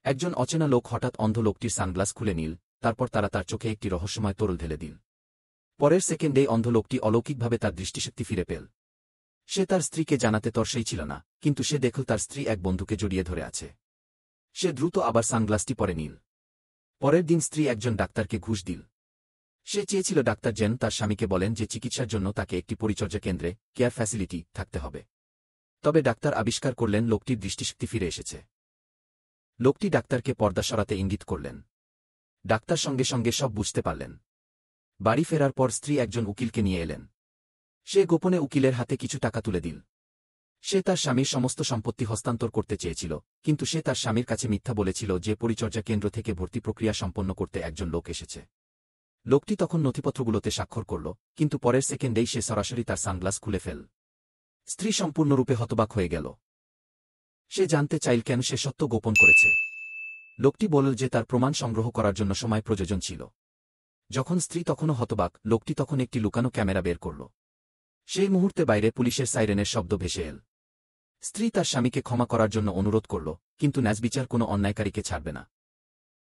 একজন অচেনা লোক হঠাৎ অন্ধ লোকটির সানগ্লাস খুলে নিল, তারপর তারা তার চোখে একটি রহস্যময় তরল ঢেলে দিল। পরের সেকেন্ডেই অন্ধ লোকটি অলৌকিকভাবে তার দৃষ্টিশক্তি ফিরে পেল। সে তার স্ত্রীকে জানাতে তর্সেই ছিল না, কিন্তু সে দেখল তার স্ত্রী এক বন্ধুকে জড়িয়ে ধরে আছে। সে দ্রুত আবার সানগ্লাসটি পরে নিল। পরের দিন স্ত্রী একজন ডাক্তারকে ঘুষ দিল। সে চেয়েছিল ডাক্তার যেন তার স্বামীকে বলেন যে চিকিৎসার জন্য তাকে একটি পরিচর্যা কেন্দ্রে কেয়ার ফ্যাসিলিটি থাকতে হবে। তবে ডাক্তার আবিষ্কার করলেন লোকটির দৃষ্টিশক্তি ফিরে এসেছে। লোকটি ডাক্তারকে পর্দা সরাতে ইঙ্গিত করলেন। ডাক্তার সঙ্গে সঙ্গে সব বুঝতে পারলেন। বাড়ি ফেরার পর স্ত্রী একজন উকিলকে নিয়ে এলেন। সে গোপনে উকিলের হাতে কিছু টাকা তুলে দিল। সে তার স্বামীর সমস্ত সম্পত্তি হস্তান্তর করতে চেয়েছিল, কিন্তু সে তার স্বামীর কাছে মিথ্যা বলেছিল যে পরিচর্যা কেন্দ্র থেকে ভর্তি প্রক্রিয়া সম্পন্ন করতে একজন লোক এসেছে। লোকটি তখন নথিপত্রগুলোতে স্বাক্ষর করল, কিন্তু পরের সেকেন্ডেই সে সরাসরি তার সানগ্লাস খুলে ফেল। স্ত্রী সম্পূর্ণরূপে হতবাক হয়ে গেল। সে জানতে চাইল কেন সে সত্য গোপন করেছে। লোকটি বলল যে তার প্রমাণ সংগ্রহ করার জন্য সময় প্রয়োজন ছিল। যখন স্ত্রী তখনও হতবাক, লোকটি তখন একটি লুকানো ক্যামেরা বের করল। সেই মুহূর্তে বাইরে পুলিশের সাইরেনের শব্দ ভেসে এল। স্ত্রী তার স্বামীকে ক্ষমা করার জন্য অনুরোধ করল, কিন্তু ন্যায়বিচার কোনো অন্যায়কারীকে ছাড়বে না।